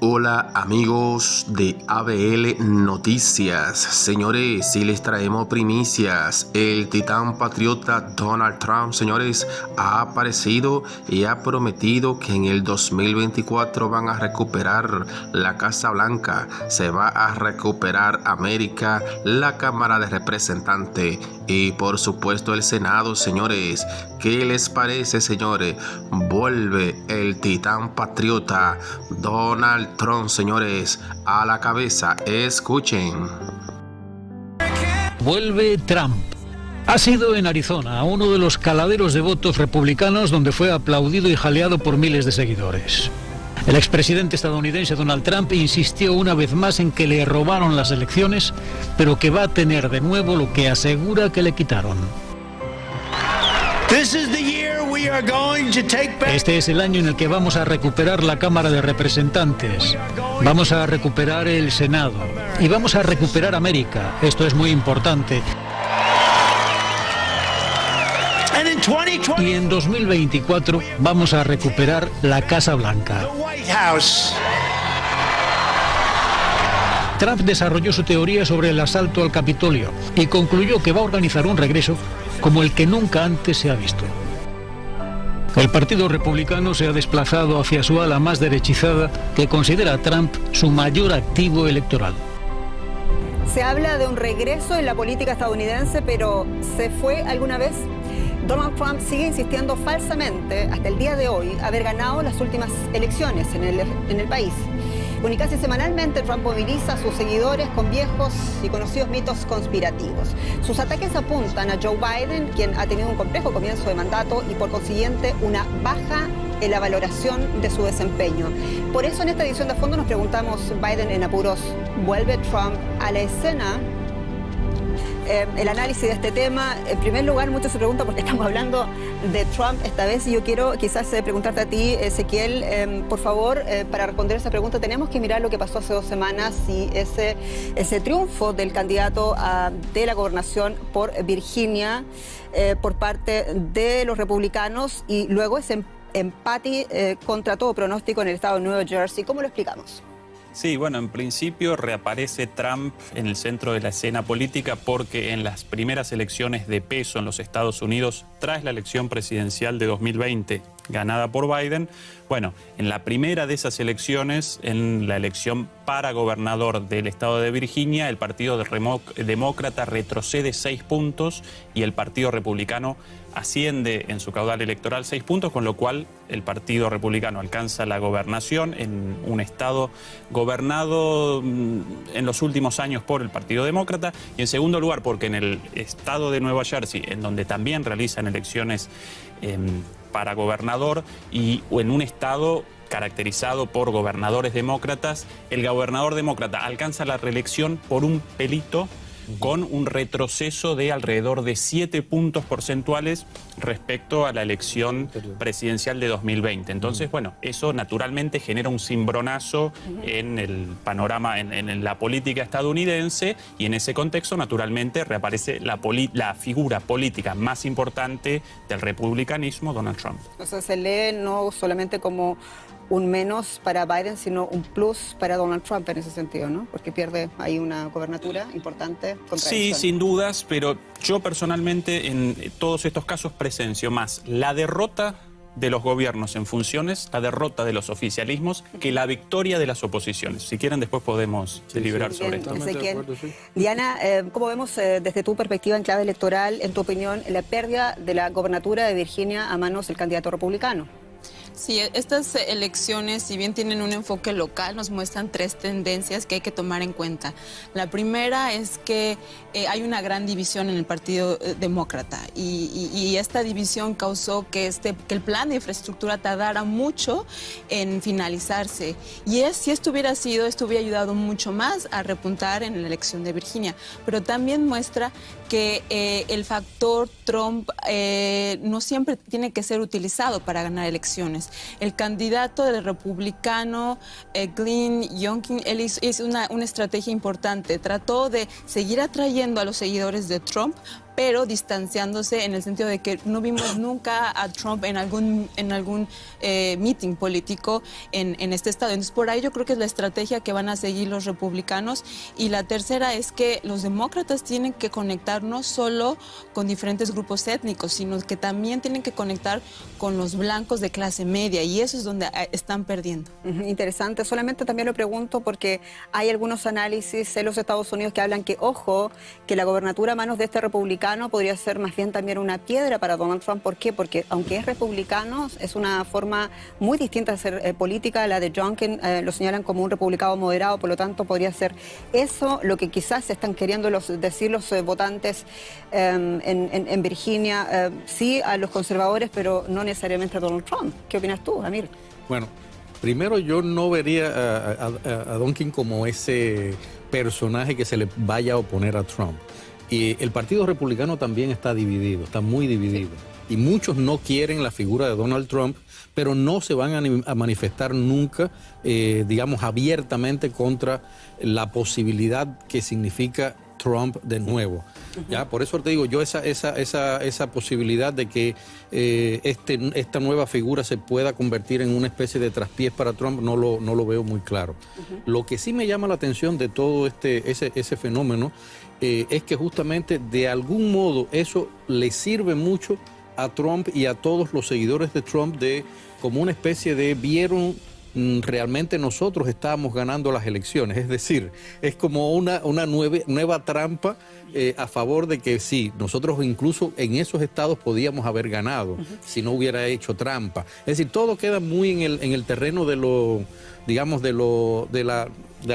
Hola amigos de ABL Noticias. Señores, si les traemos primicias, el titán patriota Donald Trump, señores, ha aparecido y ha prometido que en el 2024 van a recuperar la Casa Blanca, se va a recuperar América, la Cámara de Representantes y por supuesto el Senado, señores. ¿Qué les parece, señores? Vuelve el titán patriota Donald Trump, señores, a la cabeza. Escuchen. Vuelve Trump. Ha sido en Arizona, uno de los caladeros de votos republicanos donde fue aplaudido y jaleado por miles de seguidores. El expresidente estadounidense Donald Trump insistió una vez más en que le robaron las elecciones, pero que va a tener de nuevo lo que asegura que le quitaron. Este es el año en el que vamos a recuperar la Cámara de Representantes, vamos a recuperar el Senado y vamos a recuperar América. Esto es muy importante. Y en 2024 vamos a recuperar la Casa Blanca. Trump desarrolló su teoría sobre el asalto al Capitolio y concluyó que va a organizar un regreso como el que nunca antes se ha visto. El Partido Republicano se ha desplazado hacia su ala más derechizada, que considera a Trump su mayor activo electoral. Se habla de un regreso en la política estadounidense, pero ¿se fue alguna vez? Donald Trump sigue insistiendo falsamente, hasta el día de hoy, haber ganado las últimas elecciones en el país. Y casi semanalmente Trump moviliza a sus seguidores con viejos y conocidos mitos conspirativos. Sus ataques apuntan a Joe Biden, quien ha tenido un complejo comienzo de mandato y por consiguiente una baja en la valoración de su desempeño. Por eso en esta edición de Fondo nos preguntamos, Biden en apuros, ¿vuelve Trump a la escena? El análisis de este tema, en primer lugar, muchos se preguntan por qué estamos hablando de Trump esta vez, y yo quiero quizás preguntarte a ti, Ezequiel, por favor, para responder esa pregunta tenemos que mirar lo que pasó hace 2 semanas y ese triunfo del candidato de la gobernación por Virginia por parte de los republicanos y luego ese empate contra todo pronóstico en el estado de Nueva Jersey. ¿Cómo lo explicamos? Sí, bueno, en principio reaparece Trump en el centro de la escena política porque en las primeras elecciones de peso en los Estados Unidos, tras la elección presidencial de 2020, ganada por Biden, bueno, en la primera de esas elecciones, en la elección para gobernador del estado de Virginia, el Partido Demócrata retrocede 6 puntos y el Partido Republicano asciende en su caudal electoral 6 puntos, con lo cual el Partido Republicano alcanza la gobernación en un estado gobernado en los últimos años por el Partido Demócrata, y en segundo lugar porque en el estado de Nueva Jersey, en donde también realizan elecciones para gobernador y en un estado caracterizado por gobernadores demócratas, el gobernador demócrata alcanza la reelección por un pelito, con un retroceso de alrededor de 7 puntos porcentuales respecto a la elección presidencial de 2020. Entonces, bueno, eso naturalmente genera un cimbronazo en el panorama, en la política estadounidense, y en ese contexto, naturalmente, reaparece la figura política más importante del republicanismo, Donald Trump. O sea, se lee no solamente como un menos para Biden, sino un plus para Donald Trump en ese sentido, ¿no? Porque pierde ahí una gobernatura importante. Sí, sin dudas, pero yo personalmente en todos estos casos presencio más la derrota de los gobiernos en funciones, la derrota de los oficialismos, que la victoria de las oposiciones. Si quieren, después podemos deliberar sobre esto. Diana, ¿cómo vemos desde tu perspectiva en clave electoral, en tu opinión, la pérdida de la gobernatura de Virginia a manos del candidato republicano? Sí, estas elecciones, si bien tienen un enfoque local, nos muestran 3 tendencias que hay que tomar en cuenta. La primera es que hay una gran división en el Partido Demócrata y esta división causó que el plan de infraestructura tardara mucho en finalizarse. Y si esto hubiera ayudado mucho más a repuntar en la elección de Virginia. Pero también muestra que el factor Trump no siempre tiene que ser utilizado para ganar elecciones. El candidato del republicano, Glenn Youngkin, él hizo una estrategia importante. Trató de seguir atrayendo a los seguidores de Trump, pero distanciándose en el sentido de que no vimos nunca a Trump en algún meeting político en este estado. Entonces, por ahí yo creo que es la estrategia que van a seguir los republicanos. Y la tercera es que los demócratas tienen que conectar no solo con diferentes grupos étnicos, sino que también tienen que conectar con los blancos de clase media, y eso es donde están perdiendo. Interesante. Solamente también lo pregunto porque hay algunos análisis en los Estados Unidos que hablan que, ojo, que la gobernatura a manos de este republicano podría ser más bien también una piedra para Donald Trump. ¿Por qué? Porque aunque es republicano, es una forma muy distinta de hacer política a la de Youngkin. Lo señalan como un republicano moderado, por lo tanto podría ser eso lo que quizás están queriendo decir los votantes en Virginia, sí a los conservadores, pero no necesariamente a Donald Trump. ¿Qué opinas tú, Amir? Bueno, primero yo no vería a Youngkin como ese personaje que se le vaya a oponer a Trump. Y el Partido Republicano también está dividido, está muy dividido. Sí. Y muchos no quieren la figura de Donald Trump, pero no se van a manifestar nunca, digamos, abiertamente contra la posibilidad que significa Trump de nuevo. ¿Ya? Por eso te digo, yo esa posibilidad de que esta nueva figura se pueda convertir en una especie de traspiés para Trump, no lo veo muy claro. Lo que sí me llama la atención de todo ese fenómeno es que justamente de algún modo eso le sirve mucho a Trump y a todos los seguidores de Trump como una especie de vieron realmente nosotros estábamos ganando las elecciones. Es decir, es como una nueva trampa a favor de que sí, nosotros incluso en esos estados podíamos haber ganado si no hubiera hecho trampa. Es decir, todo queda muy en el terreno de lo, digamos, de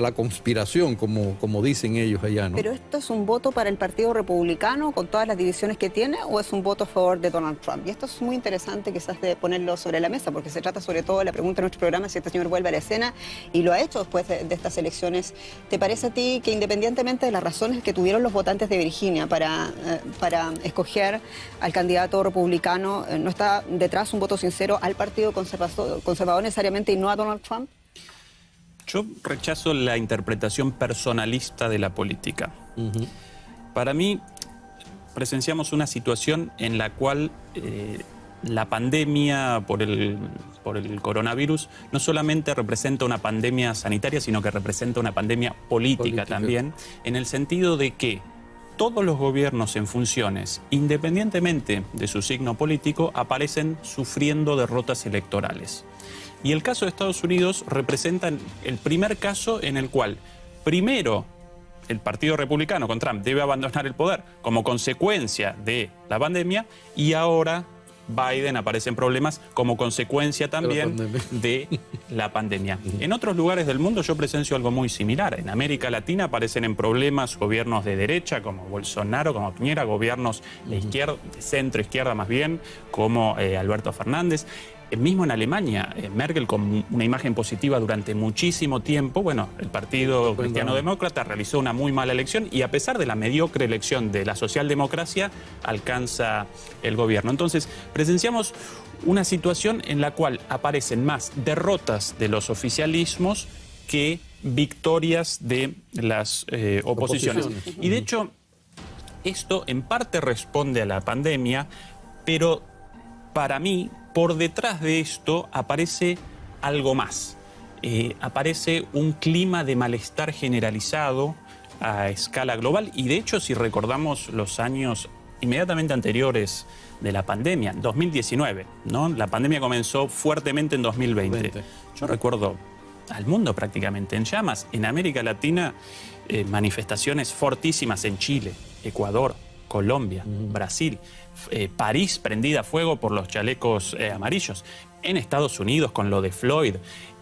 la conspiración, como dicen ellos allá, ¿no? ¿Pero esto es un voto para el Partido Republicano con todas las divisiones que tiene, o es un voto a favor de Donald Trump? Y esto es muy interesante quizás de ponerlo sobre la mesa, porque se trata sobre todo de la pregunta de nuestro programa, si este señor vuelve a la escena, y lo ha hecho después de estas elecciones. ¿Te parece a ti que independientemente de las razones que tuvieron los votantes de Virginia para escoger al candidato republicano, no está detrás un voto sincero al Partido Conservador necesariamente y no a Donald Trump? Yo rechazo la interpretación personalista de la política. Para mí, presenciamos una situación en la cual la pandemia por el coronavirus no solamente representa una pandemia sanitaria, sino que representa una pandemia política también, en el sentido de que todos los gobiernos en funciones, independientemente de su signo político, aparecen sufriendo derrotas electorales. Y el caso de Estados Unidos representa el primer caso en el cual, primero, el Partido Republicano con Trump debe abandonar el poder como consecuencia de la pandemia, y ahora Biden aparece en problemas como consecuencia también de la pandemia. En otros lugares del mundo yo presencio algo muy similar. En América Latina aparecen en problemas gobiernos de derecha como Bolsonaro, como Piñera, gobiernos de izquierda, de centro izquierda más bien, como Alberto Fernández. Mismo en Alemania, Merkel con una imagen positiva durante muchísimo tiempo, bueno, el Partido Cristiano-Demócrata realizó una muy mala elección y a pesar de la mediocre elección de la socialdemocracia, alcanza el gobierno. Entonces, presenciamos una situación en la cual aparecen más derrotas de los oficialismos que victorias de las oposiciones. Y de hecho, esto en parte responde a la pandemia, pero para mí, por detrás de esto aparece algo más. Aparece un clima de malestar generalizado a escala global y de hecho si recordamos los años inmediatamente anteriores de la pandemia, 2019, ¿no? La pandemia comenzó fuertemente en 2020. Yo recuerdo al mundo prácticamente en llamas. En América Latina, manifestaciones fortísimas en Chile, Ecuador, Colombia, Brasil, París prendida a fuego por los chalecos amarillos, en Estados Unidos con lo de Floyd,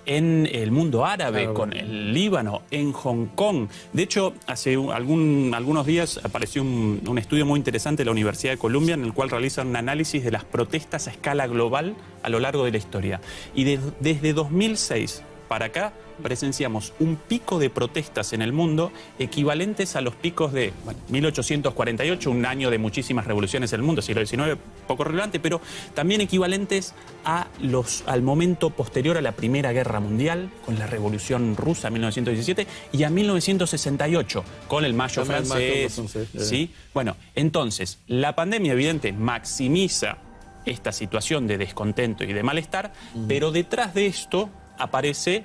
en el mundo árabe con el Líbano, en Hong Kong. De hecho, hace algunos días apareció un estudio muy interesante de la Universidad de Columbia en el cual realizan un análisis de las protestas a escala global a lo largo de la historia. Y desde 2006 para acá presenciamos un pico de protestas en el mundo equivalentes a los picos de 1848, un año de muchísimas revoluciones en el mundo, siglo XIX, poco relevante, pero también equivalentes al momento posterior a la Primera Guerra Mundial, con la Revolución Rusa en 1917, y a 1968, con el Mayo francés. ¿Sí? Bueno, entonces, la pandemia, evidente, maximiza esta situación de descontento y de malestar, pero detrás de esto aparece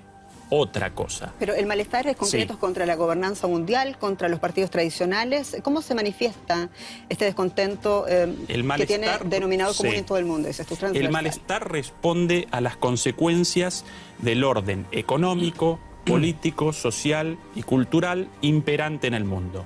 otra cosa. Pero el malestar es concreto contra la gobernanza mundial, contra los partidos tradicionales. ¿Cómo se manifiesta este descontento que tiene denominador común en todo el mundo? El malestar responde a las consecuencias del orden económico, político, social y cultural imperante en el mundo.